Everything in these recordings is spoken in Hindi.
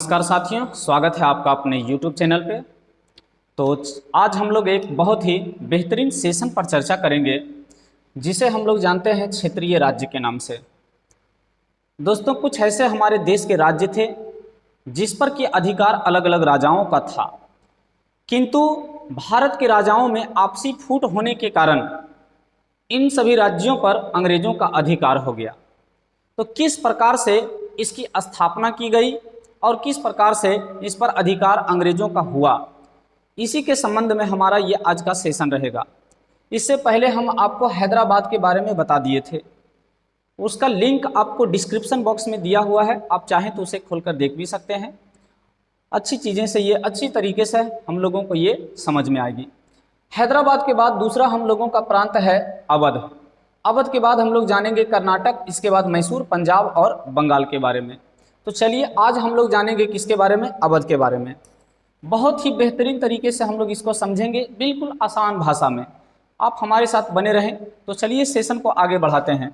नमस्कार साथियों, स्वागत है आपका अपने YouTube चैनल पे। तो आज हम लोग एक बहुत ही बेहतरीन सेशन पर चर्चा करेंगे जिसे हम लोग जानते हैं क्षेत्रीय राज्य के नाम से। दोस्तों, कुछ ऐसे हमारे देश के राज्य थे जिस पर कि अधिकार अलग अलग राजाओं का था, किंतु भारत के राजाओं में आपसी फूट होने के कारण इन सभी राज्यों पर अंग्रेजों का अधिकार हो गया। तो किस प्रकार से इसकी स्थापना की गई और किस प्रकार से इस पर अधिकार अंग्रेजों का हुआ, इसी के संबंध में हमारा ये आज का सेशन रहेगा। इससे पहले हम आपको हैदराबाद के बारे में बता दिए थे, उसका लिंक आपको डिस्क्रिप्शन बॉक्स में दिया हुआ है, आप चाहें तो उसे खोलकर देख भी सकते हैं। अच्छी चीज़ें से ये अच्छी तरीके से हम लोगों को ये समझ में आएगी। हैदराबाद के बाद दूसरा हम लोगों का प्रांत है अवध। अवध के बाद हम लोग जानेंगे कर्नाटक, इसके बाद मैसूर, पंजाब और बंगाल के बारे में। तो चलिए आज हम लोग जानेंगे किसके बारे में, अवध के बारे में। बहुत ही बेहतरीन तरीके से हम लोग इसको समझेंगे, बिल्कुल आसान भाषा में। आप हमारे साथ बने रहें। तो चलिए सेशन को आगे बढ़ाते हैं।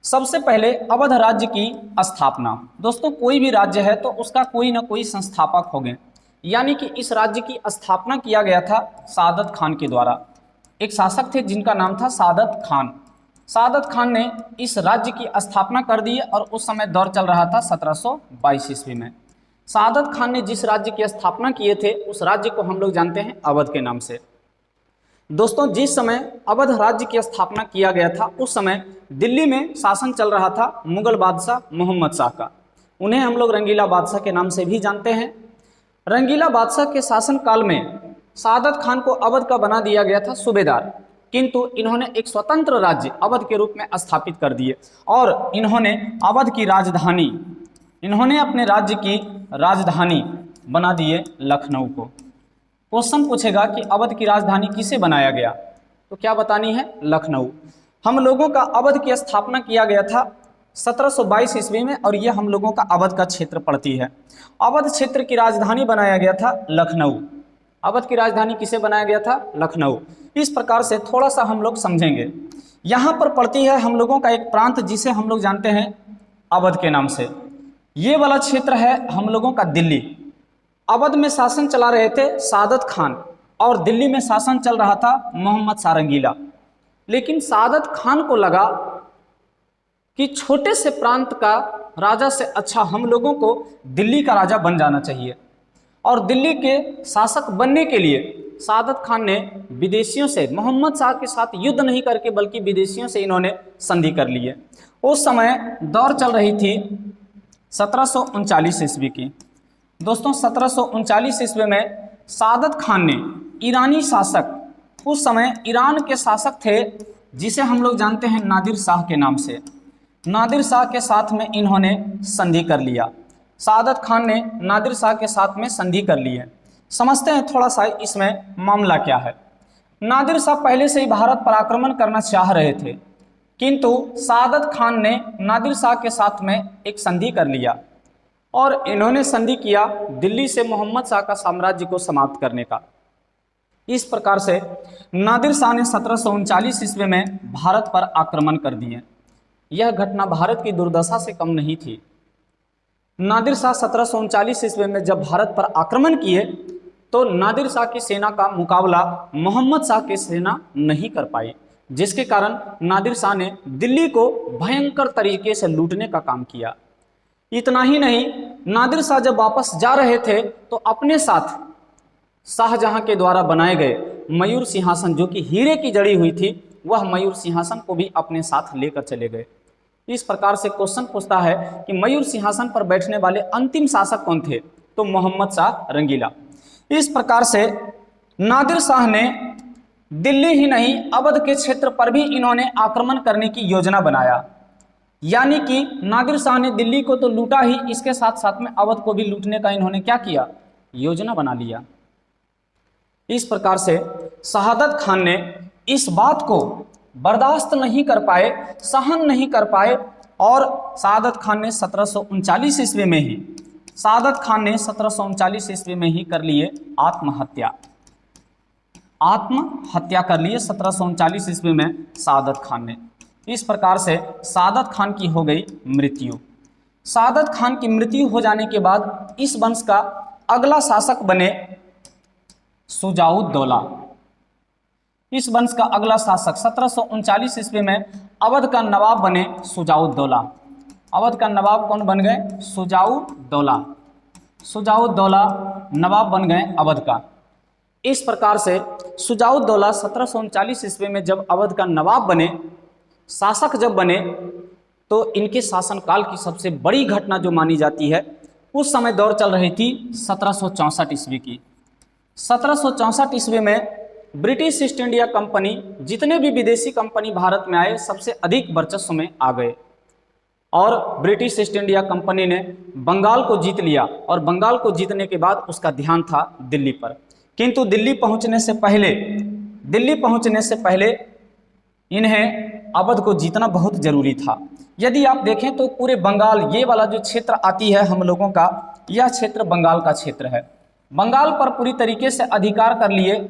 सबसे पहले अवध राज्य की स्थापना। दोस्तों, कोई भी राज्य है तो उसका कोई ना कोई संस्थापक होंगे, यानी कि इस राज्य की स्थापना किया गया था सादत खान के द्वारा। एक शासक थे जिनका नाम था सादत खान। सादत खान ने इस राज्य की स्थापना कर दी और उस समय दौर चल रहा था 1722 ईस्वी में। सादत खान ने जिस राज्य की स्थापना किए थे उस राज्य को हम लोग जानते हैं अवध के नाम से। दोस्तों, जिस समय अवध राज्य की स्थापना किया गया था उस समय दिल्ली में शासन चल रहा था मुगल बादशाह मोहम्मद शाह का। उन्हें हम लोग रंगीला बादशाह के नाम से भी जानते हैं। रंगीला बादशाह के शासनकाल में सादत खान को अवध का बना दिया गया था सूबेदार, किंतु इन्होंने एक स्वतंत्र राज्य अवध के रूप में स्थापित कर दिए और इन्होंने अवध की राजधानी, इन्होंने अपने राज्य की राजधानी बना दिए लखनऊ को। क्वेश्चन पूछेगा कि अवध की राजधानी किसे बनाया गया, तो क्या बतानी है, लखनऊ। हम लोगों का अवध की स्थापना किया गया था 1722 ईस्वी में और ये हम लोगों का अवध का क्षेत्र पड़ती है। अवध क्षेत्र की राजधानी बनाया गया था लखनऊ। अवध की राजधानी किसे बनाया गया था, लखनऊ। इस प्रकार से थोड़ा सा हम लोग समझेंगे। यहाँ पर पड़ती है हम लोगों का एक प्रांत जिसे हम लोग जानते हैं अवध के नाम से। ये वाला क्षेत्र है हम लोगों का दिल्ली। अवध में शासन चला रहे थे सादत खान और दिल्ली में शासन चल रहा था मोहम्मद शाह रंगीला। लेकिन सादत खान को लगा कि छोटे से प्रांत का राजा से अच्छा हम लोगों को दिल्ली का राजा बन जाना चाहिए, और दिल्ली के शासक बनने के लिए सादत खान ने विदेशियों से, मोहम्मद शाह के साथ युद्ध नहीं करके बल्कि विदेशियों से इन्होंने संधि कर ली है। उस समय दौर चल रही थी 1739 ईस्वी की। दोस्तों, 1739 ईस्वी में सादत खान ने ईरानी शासक, उस समय ईरान के शासक थे जिसे हम लोग जानते हैं नादिर शाह के नाम से, नादिर शाह के साथ में इन्होंने संधि कर लिया। सादत खान ने नादिर शाह के साथ में संधि कर ली है। समझते हैं थोड़ा सा इसमें मामला क्या है। नादिर शाह पहले से ही भारत पर आक्रमण करना चाह रहे थे, किंतु सादत खान ने नादिर शाह के साथ में एक संधि कर लिया और इन्होंने संधि किया दिल्ली से मोहम्मद शाह का साम्राज्य को समाप्त करने का। इस प्रकार से नादिर शाह ने 1739 ईस्वी में भारत पर आक्रमण कर दिए। यह घटना भारत की दुर्दशा से कम नहीं थी। नादिर शाह 1739 ईस्वी में जब भारत पर आक्रमण किए तो नादिर शाह की सेना का मुकाबला मोहम्मद शाह की सेना नहीं कर पाई, जिसके कारण नादिर शाह ने दिल्ली को भयंकर तरीके से लूटने का काम किया। इतना ही नहीं, नादिर शाह जब वापस जा रहे थे तो अपने साथ शाहजहां के द्वारा बनाए गए मयूर सिंहासन, जो कि हीरे की जड़ी हुई थी, वह मयूर सिंहासन को भी अपने साथ लेकर चले गए। इस प्रकार से क्वेश्चन पूछता है कि मयूर सिंहासन पर बैठने वाले अंतिम शासक कौन थे, तो मोहम्मद शाह रंगीला। इस प्रकार से नादिर शाह ने दिल्ली ही नहीं अवध के क्षेत्र पर भी इन्होंने आक्रमण करने की योजना बनाया। यानी कि नादिर शाह ने दिल्ली को तो लूटा ही, इसके साथ साथ में अवध को भी लूटने का इन्होंने क्या किया, योजना बना लिया। इस प्रकार से शहादत खान ने इस बात को बर्दाश्त नहीं कर पाए, सहन नहीं कर पाए और सादत खान ने 1739 ईस्वी में ही, सादत खान ने 1739 ईस्वी में ही कर लिए आत्महत्या। आत्महत्या कर लिए 1739 ईस्वी में सादत खान ने। इस प्रकार से सादत खान की हो गई मृत्यु। सादत खान की मृत्यु हो जाने के बाद इस वंश का अगला शासक बने शुजाउद्दौला। इस वंश का अगला शासक 1739 ईस्वी में अवध का नवाब बने शुजाउद्दौला। अवध का नवाब कौन बन गए? शुजाउद्दौला। शुजाउद्दौला नवाब बन गए अवध का। इस प्रकार से शुजाउद्दौला 1739 ईस्वी में जब अवध का नवाब बने, शासक जब बने, तो इनके शासनकाल की सबसे बड़ी घटना जो मानी जाती है, उस समय दौर चल रही थी 1764 ईस्वी की। 1764 ईस्वी में ब्रिटिश ईस्ट इंडिया कंपनी, जितने भी विदेशी कंपनी भारत में आए, सबसे अधिक वर्चस्व में आ गए और ब्रिटिश ईस्ट इंडिया कंपनी ने बंगाल को जीत लिया। और बंगाल को जीतने के बाद उसका ध्यान था दिल्ली पर। किंतु दिल्ली पहुंचने से पहले इन्हें अवध को जीतना बहुत जरूरी था। यदि आप देखें तो पूरे बंगाल, ये वाला जो क्षेत्र आती है हम लोगों का, यह क्षेत्र बंगाल का क्षेत्र है। बंगाल पर पूरी तरीके से अधिकार कर लिए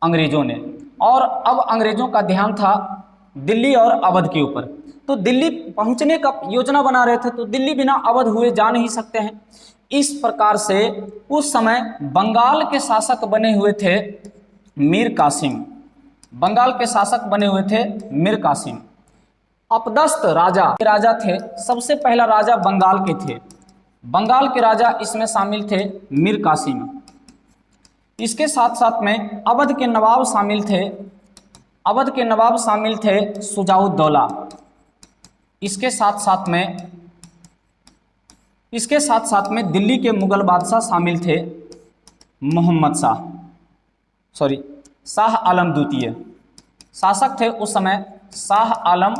अंग्रेजों ने, और अब अंग्रेजों का ध्यान था दिल्ली और अवध के ऊपर। तो दिल्ली पहुंचने का योजना बना रहे थे, तो दिल्ली बिना अवध हुए जा नहीं सकते हैं। इस प्रकार से उस समय बंगाल के शासक बने हुए थे मीर कासिम। बंगाल के शासक बने हुए थे मीर कासिम। अपदस्थ राजा थे, सबसे पहला राजा बंगाल के थे। बंगाल के राजा इसमें शामिल थे मीर कासिम। इसके साथ साथ में अवध के नवाब शामिल थे शुजाउद्दौला। इसके साथ साथ में दिल्ली के मुगल बादशाह शामिल थे शाह आलम द्वितीय। शासक थे उस समय शाह आलम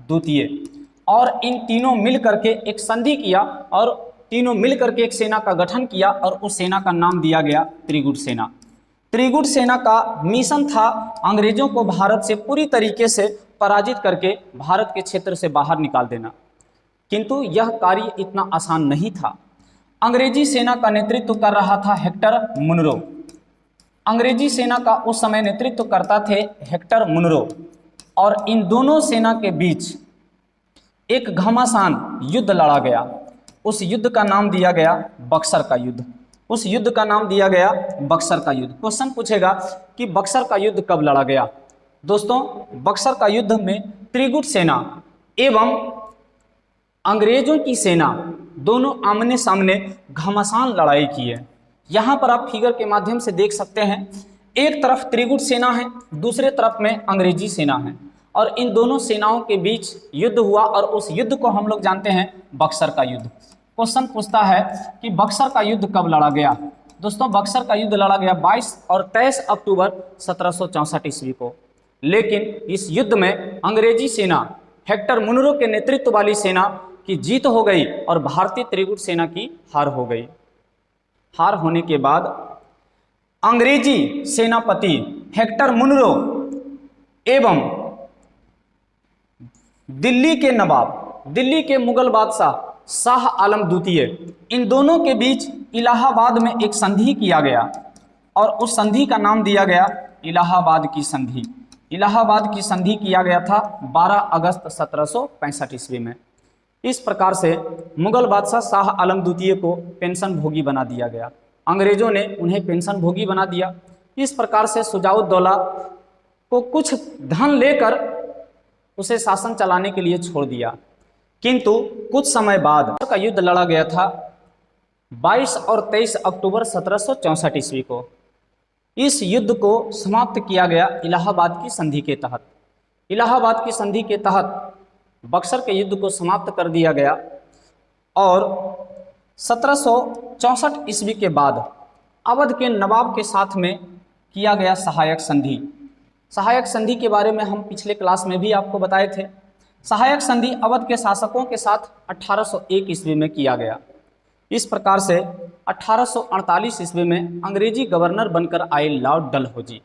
द्वितीय। और इन तीनों मिल करके एक संधि किया और तीनों मिल करके एक सेना का गठन किया और उस सेना का नाम दिया गया त्रिगुट सेना। त्रिगुट सेना का मिशन था अंग्रेजों को भारत से पूरी तरीके से पराजित करके भारत के क्षेत्र से बाहर निकाल देना। किंतु यह कार्य इतना आसान नहीं था। अंग्रेजी सेना का नेतृत्व कर रहा था हेक्टर मुनरो। अंग्रेजी सेना का उस समय नेतृत्व करता थे हेक्टर मुनरो। और इन दोनों सेना के बीच एक घमासान युद्ध लड़ा गया। उस युद्ध का नाम दिया गया बक्सर का युद्ध। क्वेश्चन पूछेगा कि बक्सर का युद्ध कब लड़ा गया? दोस्तों, बक्सर का युद्ध में त्रिगुट सेना एवं अंग्रेजों की सेना दोनों आमने सामने घमासान लड़ाई की है। यहाँ पर आप फिगर के माध्यम से देख सकते हैं, एक तरफ त्रिगुट सेना है, दूसरे तरफ में अंग्रेजी सेना है, और इन दोनों सेनाओं के बीच युद्ध हुआ और उस युद्ध को हम लोग जानते हैं बक्सर का युद्ध। क्वेश्चन पूछता है कि बक्सर का युद्ध कब लड़ा गया? दोस्तों, बक्सर का युद्ध लड़ा गया 22 और 23 अक्टूबर 1764 ईस्वी को। लेकिन इस युद्ध में अंग्रेजी सेना, हेक्टर मुनरो के नेतृत्व वाली सेना की जीत हो गई और भारतीय त्रिगुट सेना की हार हो गई। हार होने के बाद अंग्रेजी सेनापति हेक्टर मुनरो एवं दिल्ली के नवाब, दिल्ली के मुगल बादशाह शाह आलम द्वितीय, इन दोनों के बीच इलाहाबाद में एक संधि किया गया और उस संधि का नाम दिया गया इलाहाबाद की संधि। इलाहाबाद की संधि किया गया था 12 अगस्त 1765 ईस्वी में। इस प्रकार से मुगल बादशाह शाह आलम द्वितीय को पेंशन भोगी बना दिया गया। अंग्रेजों ने उन्हें पेंशन भोगी बना दिया। इस प्रकार से शुजाउद्दौला को कुछ धन लेकर उसे शासन चलाने के लिए छोड़ दिया। किंतु कुछ समय बाद का युद्ध लड़ा गया था 22 और 23 अक्टूबर 1764 ईस्वी को। इस युद्ध को समाप्त किया गया इलाहाबाद की संधि के तहत। इलाहाबाद की संधि के तहत बक्सर के युद्ध को समाप्त कर दिया गया और 1764 ईस्वी के बाद अवध के नवाब के साथ में किया गया सहायक संधि। सहायक संधि के बारे में हम पिछले क्लास में भी आपको बताए थे। सहायक संधि अवध के शासकों के साथ 1801 ईस्वी में किया गया। इस प्रकार से 1848 ईस्वी में अंग्रेजी गवर्नर बनकर आए लॉर्ड डलहौजी।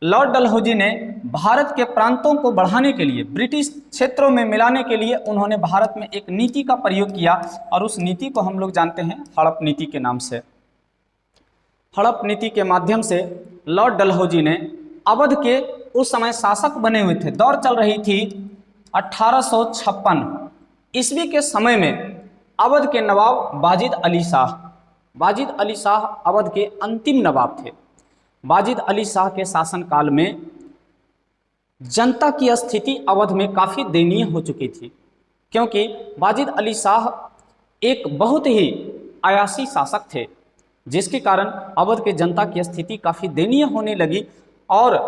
लॉर्ड डलहौजी ने भारत के प्रांतों को बढ़ाने के लिए, ब्रिटिश क्षेत्रों में मिलाने के लिए उन्होंने भारत में एक नीति का प्रयोग किया और उस नीति को हम लोग जानते हैं हड़प नीति के नाम से। हड़प नीति के माध्यम से लॉर्ड डलहौजी ने अवध के उस समय शासक बने हुए थे। दौर चल रही थी 1856 ईस्वी के समय में अवध के नवाब वाजिद अली शाह। वाजिद अली शाह अवध के अंतिम नवाब थे। वाजिद अली शाह के शासनकाल में जनता की स्थिति अवध में काफ़ी दयनीय हो चुकी थी, क्योंकि वाजिद अली शाह एक बहुत ही आयासी शासक थे, जिसके कारण अवध के जनता की स्थिति काफ़ी दयनीय होने लगी और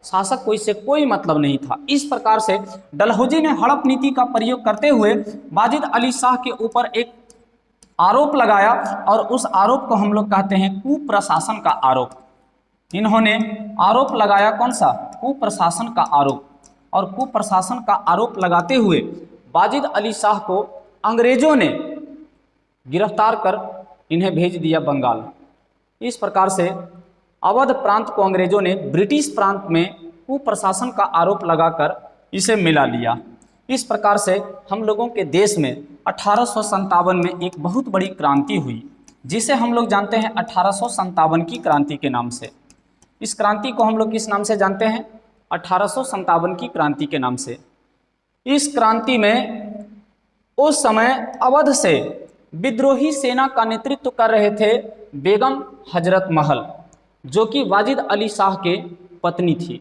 शासक को इससे कोई मतलब नहीं था। इस प्रकार से डलहौजी ने हड़प नीति का प्रयोग करते हुए वाजिद अली शाह के ऊपर एक आरोप लगाया और उस आरोप को हम लोग कहते हैं कुप्रशासन का आरोप। इन्होंने आरोप लगाया कौन सा? कुप्रशासन का आरोप। और कुप्रशासन का आरोप लगाते हुए वाजिद अली शाह को अंग्रेजों ने गिरफ्तार कर इन्हें भेज दिया बंगाल। इस प्रकार से अवध प्रांत को अंग्रेजों ने ब्रिटिश प्रांत में कुप्रशासन का आरोप लगाकर इसे मिला लिया। इस प्रकार से हम लोगों के देश में 1857 में एक बहुत बड़ी क्रांति हुई, जिसे हम लोग जानते हैं 1857 की क्रांति के नाम से। इस क्रांति को हम लोग किस नाम से जानते हैं? 1857 की क्रांति के नाम से। इस क्रांति में उस समय अवध से विद्रोही सेना का नेतृत्व कर रहे थे बेगम हजरत महल, जो कि वाजिद अली शाह के पत्नी थी।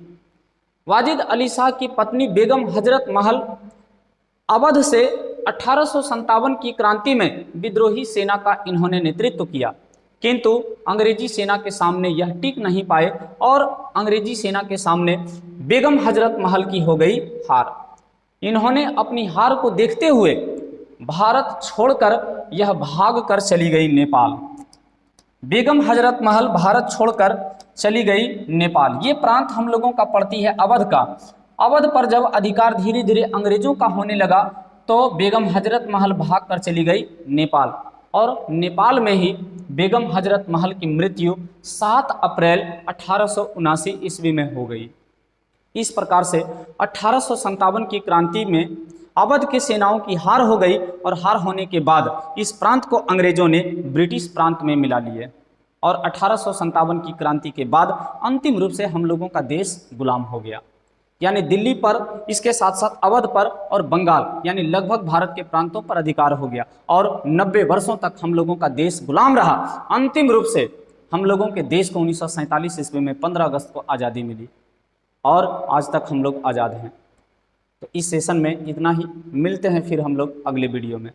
वाजिद अली शाह की पत्नी बेगम हजरत महल अवध से 1857 की क्रांति में विद्रोही सेना का इन्होंने नेतृत्व किया, किंतु अंग्रेजी सेना के सामने यह टिक नहीं पाए और अंग्रेजी सेना के सामने बेगम हजरत महल की हो गई हार। इन्होंने अपनी हार को देखते हुए भारत छोड़कर यह भाग कर चली गई नेपाल। बेगम हजरत महल भारत छोड़कर चली गई नेपाल। ये प्रांत हम लोगों का पड़ती है अवध का। अवध पर जब अधिकार धीरे धीरे अंग्रेजों का होने लगा तो बेगम हजरत महल भाग कर चली गई नेपाल, और नेपाल में ही बेगम हजरत महल की मृत्यु 7 अप्रैल 1879 ईस्वी में हो गई। इस प्रकार से 1857 की क्रांति में अवध के सेनाओं की हार हो गई और हार होने के बाद इस प्रांत को अंग्रेजों ने ब्रिटिश प्रांत में मिला लिए और 1857 की क्रांति के बाद अंतिम रूप से हम लोगों का देश गुलाम हो गया। यानी दिल्ली पर, इसके साथ साथ अवध पर और बंगाल यानी लगभग भारत के प्रांतों पर अधिकार हो गया और 90 वर्षों तक हम लोगों का देश गुलाम रहा। अंतिम रूप से हम लोगों के देश को 1947 ईस्वी में 15 अगस्त को आज़ादी मिली और आज तक हम लोग आज़ाद हैं। तो इस सेशन में इतना ही, मिलते हैं फिर हम लोग अगले वीडियो में।